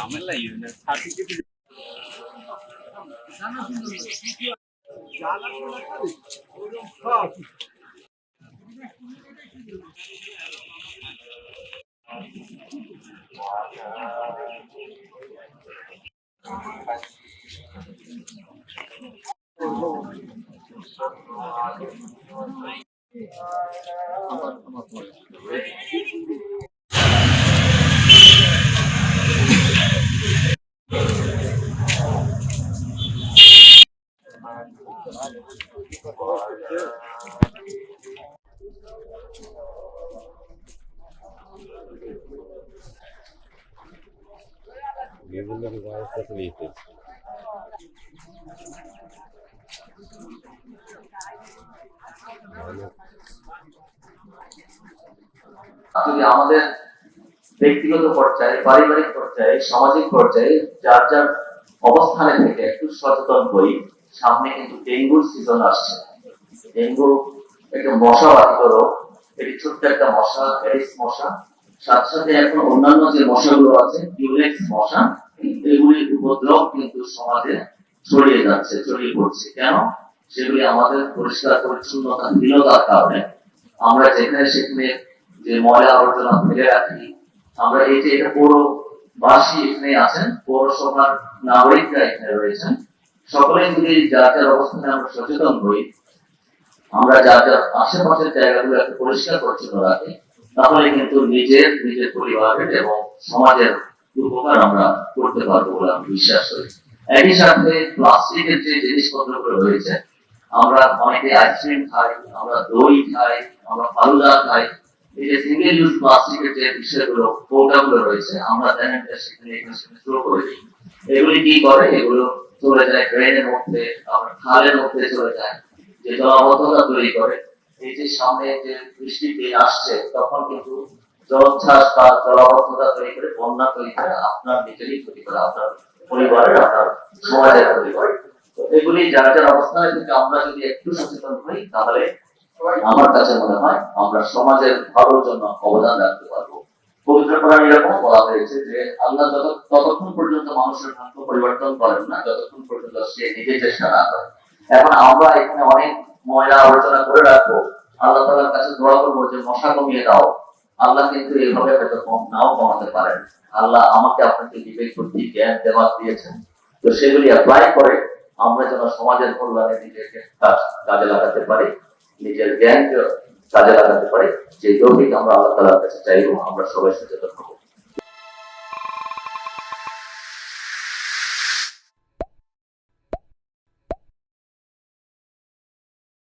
ঝামেলা সার্টিফিকেট বিভিন্ন ব্যবস্থা নিতে যদি আমাদের ব্যক্তিগত পর্যায়ে, পারিবারিক পর্যায়ে, সামাজিক পর্যায়ে যার যার অবস্থানে থেকে একটু সচেতন হই। সামনে কিন্তু ডেঙ্গুর সিজন আসছে। ডেঙ্গু একটা মশাবাহিত রোগ। এটি ছোট্ট একটা মশা, এডিস মশা। সাথে সাথে এখন অন্যান্য যে মশাগুলো আছে, কিউলেক্স মশা, এগুলির উপদ্রব কিন্তু সমাজে ছড়িয়ে যাচ্ছে, ছড়িয়ে পড়ছে। কেন? সেগুলি আমাদের পরিষ্কার পরিচ্ছন্নতাহীনতার কারণে। আমরা যেখানে সেখানে যে ময়লা আবর্জনা ফেলে রাখি, আমরা এই যে এটা পৌরবাসী এখানে আছেন, পৌরসভার নাগরিকরা এখানে রয়েছেন, সকলে যদি যার যার অবস্থানে আমরা সচেতন হই, আমরা যার যার আশেপাশের জায়গাগুলো একটু পরিষ্কার পরিচ্ছন্ন রাখি, তাহলে কিন্তু নিজের পরিবারের এবং সমাজের উপকার আমরা করতে পারবো বলে আমি বিশ্বাস করি। একই সাথে প্লাস্টিকের যে জিনিসপত্রগুলো রয়েছে, আমরা অনেকে আইসক্রিম খাই, আমরা দই খাই, আমরা ফালুদা খাই, এই যে সিঙ্গেল ইউজ প্লাস্টিকের যে বিষয়গুলো, কৌটাগুলো রয়েছে, আমরা জানেন সেখানে থ্রো করে দিই। এগুলি কি করে? এগুলো চলে যায় ড্রেনের মধ্যে, আমরা খালের মধ্যে চলে যায়, যে জলাবদ্ধতা তৈরি করে। এই যে সামনে যে বৃষ্টির দিন আসছে, তখন কিন্তু জলোচ্ছ্বাস বা জলাবদ্ধতা তৈরি করে, বন্যা তৈরি করে, আপনার নিজেরই ক্ষতি করে, আপনার পরিবারের, আপনার সমাজের ক্ষতি করে। এগুলি যার যার অবস্থানে থেকে আমরা যদি একটু সচেতন হই, তাহলে আমার কাছে মনে হয় আমরা সমাজের ভালোর জন্য অবদান রাখতে পারবো। পবিত্র কোরআনে এরকম বলা হয়েছে যে আল্লাহ ততক্ষণ পর্যন্ত মানুষের ভাগ্য পরিবর্তন করেন না, যতক্ষণ পর্যন্ত সে নিজে চেষ্টা না করে। এখন আমরা এখানে অনেক ময়লা আলোচনা করে রাখবো, আল্লাহ তাআলার কাছে দোয়া করবো যে মশা কমিয়ে দাও। আল্লাহ কিন্তু এইভাবে হয়তো নাও কমাতে পারেন। আল্লাহ আমাকে আপনাকে বিবেক বুদ্ধি জ্ঞান দেওয়া দিয়েছেন, তো সেগুলি অ্যাপ্লাই করে আমরা যেন সমাজের কল্যাণে নিজেকে কাজে লাগাতে পারি, নিজের জ্ঞানকে কাজে লাগাতে পারি। যে তৌফিক আমরা আল্লাহ তাআলার কাছে চাইবো। আমরা সবাই সচেতন হবো।